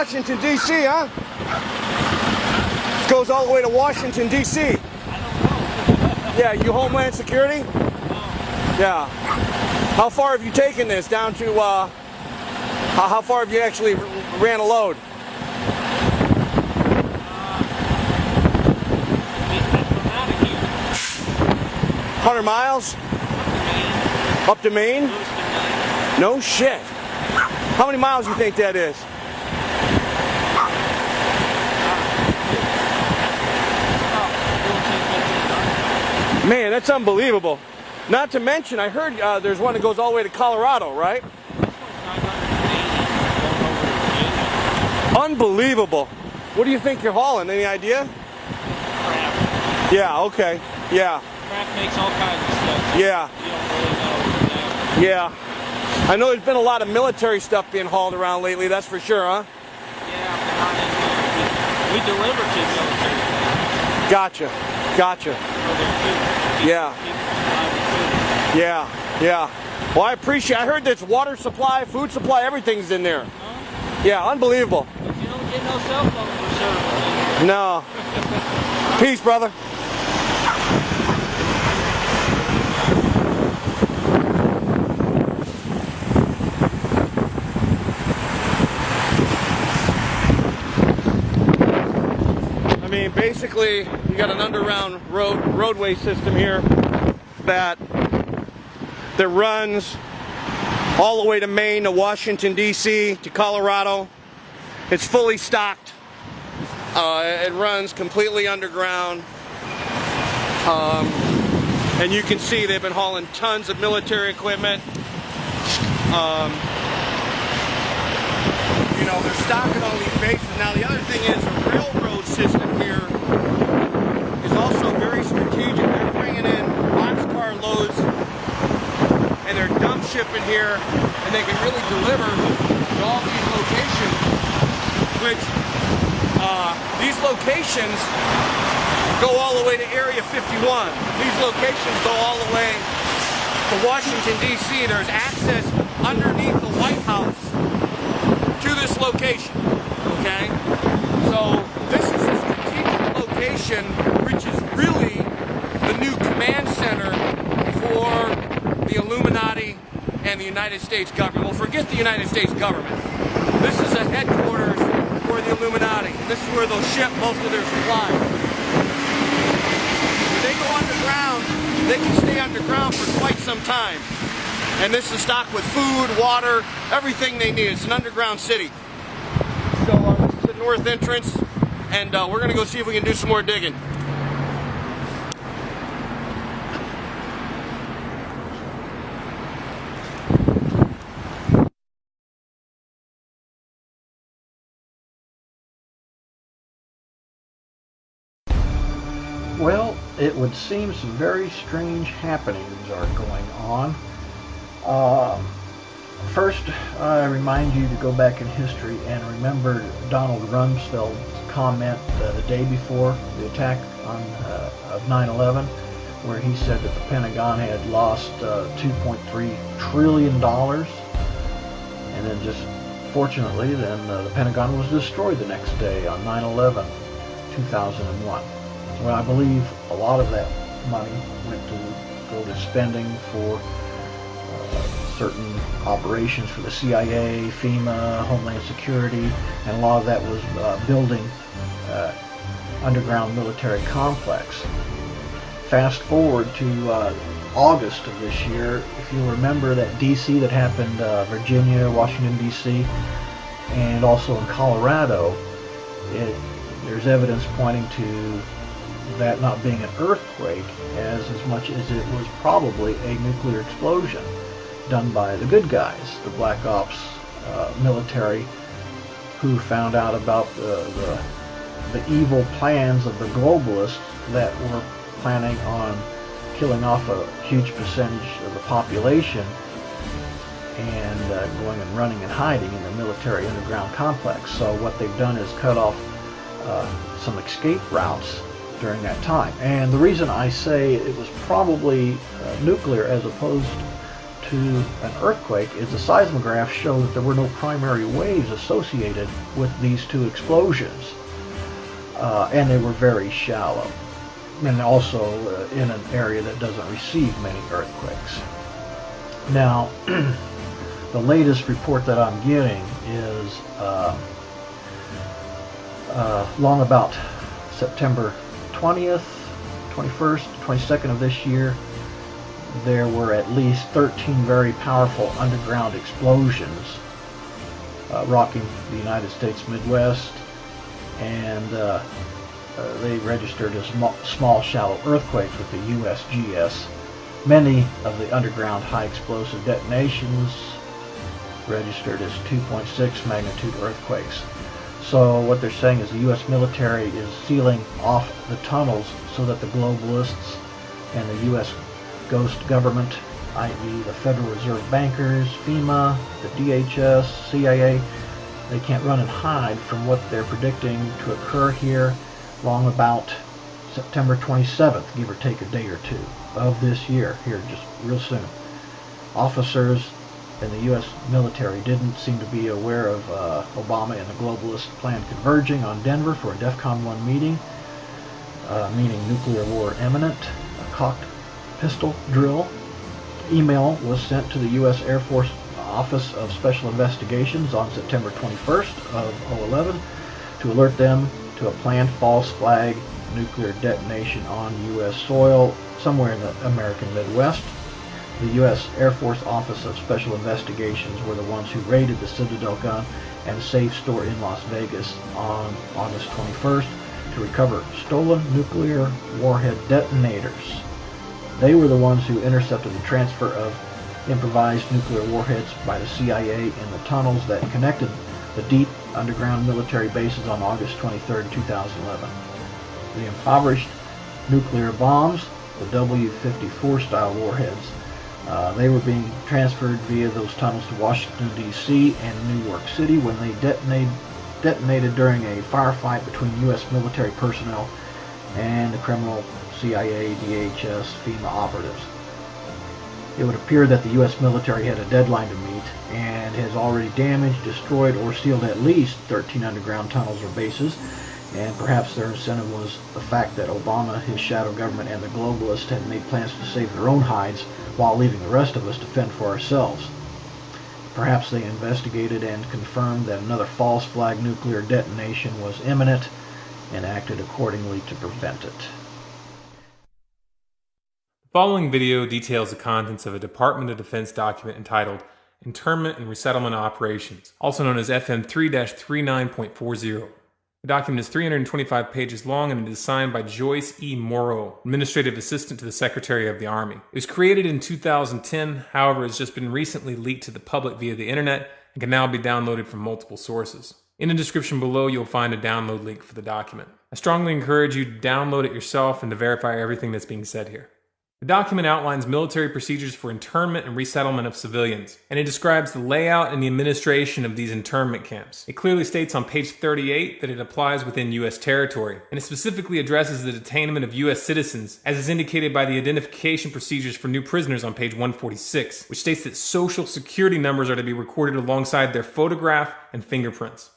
Washington, D.C., huh? Goes all the way to Washington, D.C. I don't know. Yeah, you Homeland Security? Yeah. How far have you taken this down to, how far have you actually ran a load? 100 miles? Up to Maine? No shit. How many miles do you think that is? Man, that's unbelievable. Not to mention, I heard there's one that goes all the way to Colorado, right? Unbelievable. What do you think you're hauling? Any idea? Crap. Yeah, okay. Yeah. Crap makes all kinds of stuff. Yeah. You don't really know. Yeah. I know there's been a lot of military stuff being hauled around lately, that's for sure, huh? Yeah, but not in we deliver to military. Gotcha. Gotcha. Yeah. Yeah. Yeah. Well, I appreciate I heard there's water supply, food supply, everything's in there. Huh? Yeah, unbelievable. But you don't get no cell phone for service. No. Peace, brother. I mean, basically, you got an underground roadway system here that runs all the way to Maine, to Washington, D.C., to Colorado. It's fully stocked. It runs completely underground. And you can see they've been hauling tons of military equipment. You know, they're stocking all these bases. Now, the other thing is the railroad system here is also very strategic. They're bringing in boxcar loads and they're dump shipping here, and they can really deliver to all these locations, which these locations go all the way to Area 51. These locations go all the way to Washington, D.C. There's access underneath the White House to this location, okay? So this is a strategic location, which is really the new command center for the Illuminati and the United States government. Well, forget the United States government. This is a headquarters for the Illuminati. This is where they'll ship most of their supplies. When they go underground, they can stay underground for quite some time. And this is stocked with food, water, everything they need. It's an underground city. So this is the north entrance, and we're going to go see if we can do some more digging. Well, it would seem some very strange happenings are going on. First, I remind you to go back in history and remember Donald Rumsfeld's comment the day before the attack of 9/11, where he said that the Pentagon had lost $2.3 trillion, and then just fortunately, then the Pentagon was destroyed the next day on 9/11, 2001. Well, I believe a lot of that money went to go to spending for certain operations for the CIA, FEMA, Homeland Security, and a lot of that was building underground military complex. Fast forward to August of this year, if you remember that DC that happened, Virginia, Washington DC, and also in Colorado, there's evidence pointing to that not being an earthquake as much as it was probably a nuclear explosion done by the good guys, the Black Ops military, who found out about the evil plans of the globalists that were planning on killing off a huge percentage of the population and going and running and hiding in the military underground complex. So what they've done is cut off some escape routes during that time. And the reason I say it was probably nuclear as opposed to an earthquake is the seismographs show that there were no primary waves associated with these two explosions, and they were very shallow, and also in an area that doesn't receive many earthquakes. Now, the latest report that I'm getting is long about September 20th, 21st, 22nd of this year, there were at least 13 very powerful underground explosions rocking the United States Midwest, and they registered as small shallow earthquakes with the USGS. Many of the underground high explosive detonations registered as 2.6 magnitude earthquakes. So what they're saying is the U.S. military is sealing off the tunnels so that the globalists and the U.S. ghost government, i.e. the Federal Reserve bankers, FEMA, the DHS, CIA, they can't run and hide from what they're predicting to occur here long about September 27th, give or take a day or two of this year, here just real soon. Officers in the U.S. military didn't seem to be aware of Obama and the globalist plan converging on Denver for a DEFCON 1 meeting, meaning nuclear war imminent. A cocked pistol drill. Email was sent to the U.S. Air Force Office of Special Investigations on September 21st of 2011 to alert them to a planned false flag nuclear detonation on U.S. soil somewhere in the American Midwest. The U.S. Air Force Office of Special Investigations were the ones who raided the Citadel gun and safe store in Las Vegas on August 21st to recover stolen nuclear warhead detonators. They were the ones who intercepted the transfer of improvised nuclear warheads by the CIA in the tunnels that connected the deep underground military bases on August 23, 2011. The impoverished nuclear bombs, the W-54 style warheads, they were being transferred via those tunnels to Washington, D.C. and New York City when they detonated during a firefight between U.S. military personnel and the criminal CIA, DHS, FEMA operatives. It would appear that the U.S. military had a deadline to meet and has already damaged, destroyed, or sealed at least 13 underground tunnels or bases, and perhaps their incentive was the fact that Obama, his shadow government, and the globalists had made plans to save their own hides while leaving the rest of us to fend for ourselves. Perhaps they investigated and confirmed that another false flag nuclear detonation was imminent and acted accordingly to prevent it. The following video details the contents of a Department of Defense document entitled Internment and Resettlement Operations, also known as FM 3-39.40. The document is 325 pages long and it is signed by Joyce E. Morrow, Administrative Assistant to the Secretary of the Army. It was created in 2010, however, has just been recently leaked to the public via the internet and can now be downloaded from multiple sources. In the description below, you'll find a download link for the document. I strongly encourage you to download it yourself and to verify everything that's being said here. The document outlines military procedures for internment and resettlement of civilians, and it describes the layout and the administration of these internment camps. It clearly states on page 38 that it applies within U.S. territory, and it specifically addresses the detainment of U.S. citizens, as is indicated by the identification procedures for new prisoners on page 146, which states that social security numbers are to be recorded alongside their photograph and fingerprints.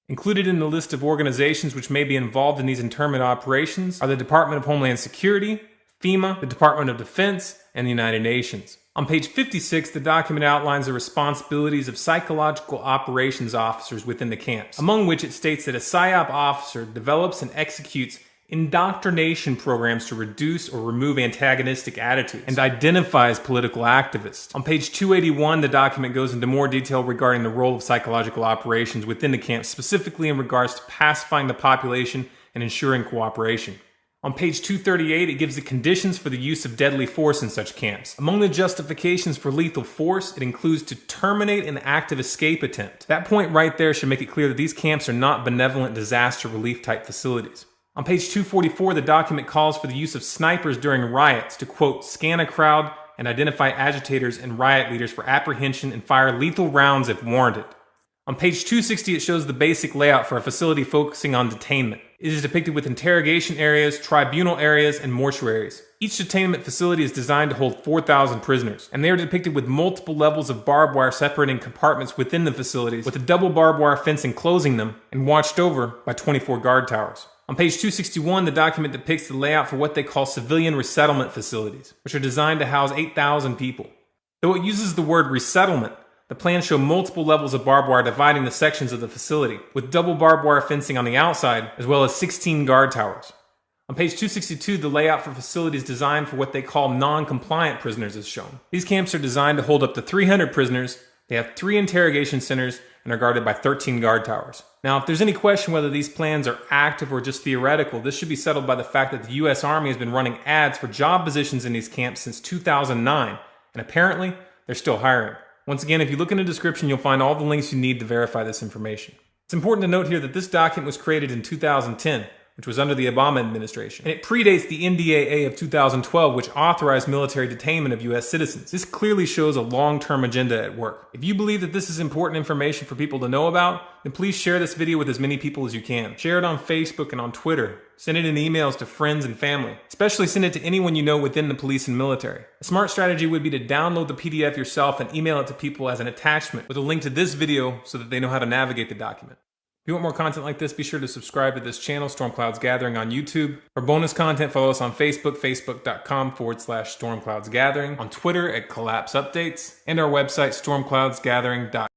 Included in the list of organizations which may be involved in these internment operations are the Department of Homeland Security, FEMA, the Department of Defense, and the United Nations. On page 56, the document outlines the responsibilities of psychological operations officers within the camps, among which it states that a PSYOP officer develops and executes indoctrination programs to reduce or remove antagonistic attitudes and identifies political activists. On page 281, the document goes into more detail regarding the role of psychological operations within the camps, specifically in regards to pacifying the population and ensuring cooperation. On page 238, it gives the conditions for the use of deadly force in such camps. Among the justifications for lethal force, it includes to terminate an active escape attempt. That point right there should make it clear that these camps are not benevolent disaster relief type facilities. On page 244, the document calls for the use of snipers during riots to, quote, scan a crowd and identify agitators and riot leaders for apprehension and fire lethal rounds if warranted. On page 260, it shows the basic layout for a facility focusing on detainment. It is depicted with interrogation areas, tribunal areas, and mortuaries. Each detainment facility is designed to hold 4,000 prisoners, and they are depicted with multiple levels of barbed wire separating compartments within the facilities, with a double barbed wire fence enclosing them, and watched over by 24 guard towers. On page 261, the document depicts the layout for what they call civilian resettlement facilities, which are designed to house 8,000 people. Though it uses the word resettlement, the plans show multiple levels of barbed wire dividing the sections of the facility, with double barbed wire fencing on the outside, as well as 16 guard towers. On page 262, the layout for facilities designed for what they call non-compliant prisoners is shown. These camps are designed to hold up to 300 prisoners, they have 3 interrogation centers, and are guarded by 13 guard towers. Now, if there's any question whether these plans are active or just theoretical, this should be settled by the fact that the U.S. Army has been running ads for job positions in these camps since 2009, and apparently, they're still hiring. Once again, if you look in the description, you'll find all the links you need to verify this information. It's important to note here that this document was created in 2010, which was under the Obama administration, and it predates the NDAA of 2012, which authorized military detainment of U.S. citizens. This clearly shows a long-term agenda at work. If you believe that this is important information for people to know about, then please share this video with as many people as you can. Share it on Facebook and on Twitter. Send it in emails to friends and family. Especially send it to anyone you know within the police and military. A smart strategy would be to download the PDF yourself and email it to people as an attachment with a link to this video so that they know how to navigate the document. If you want more content like this, be sure to subscribe to this channel, Storm Clouds Gathering, on YouTube. For bonus content, follow us on Facebook, facebook.com/Storm Clouds Gathering, on Twitter at Collapse Updates, and our website, stormcloudsgathering.com.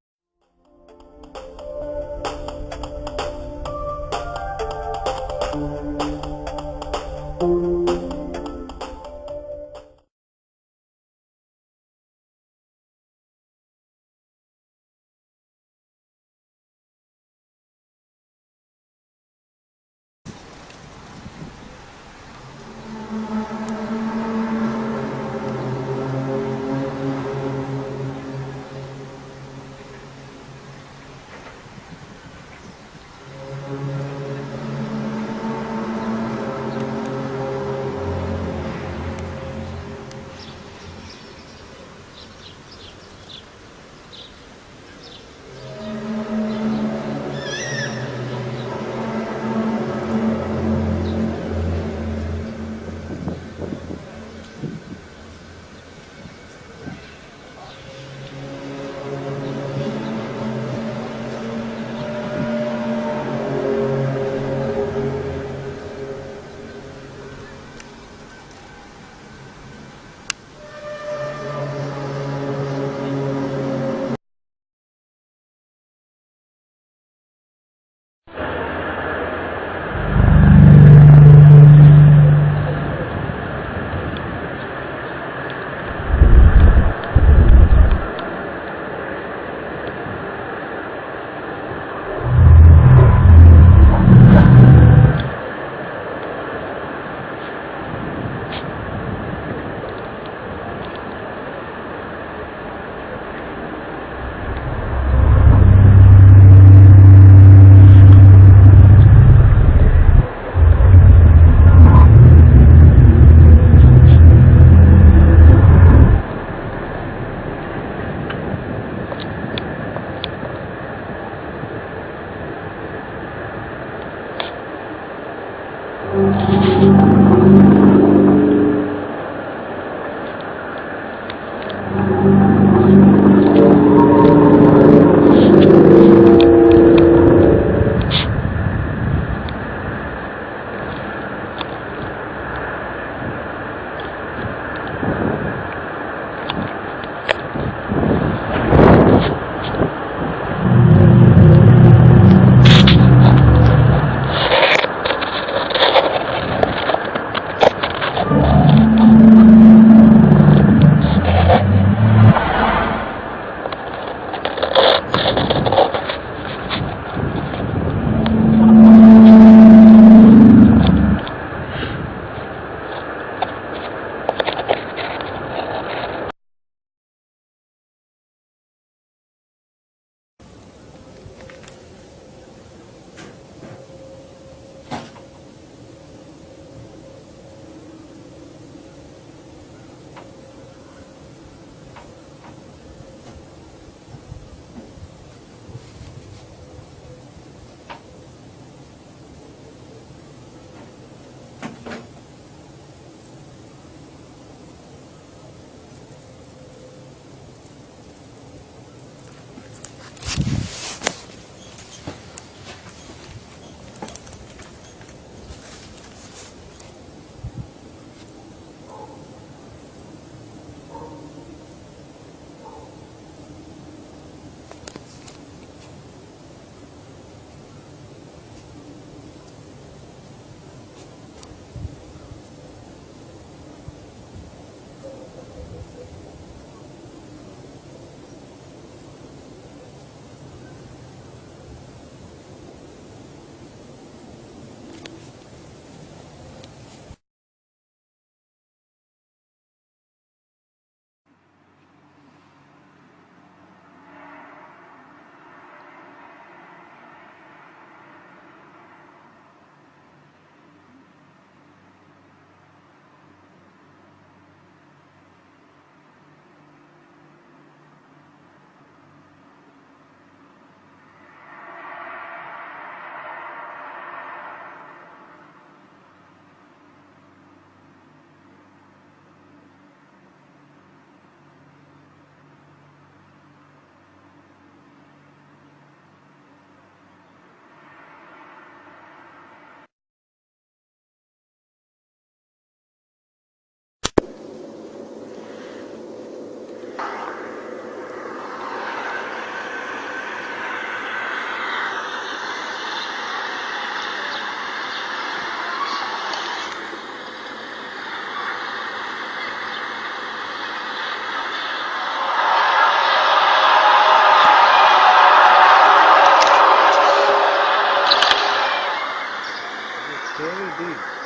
really deep.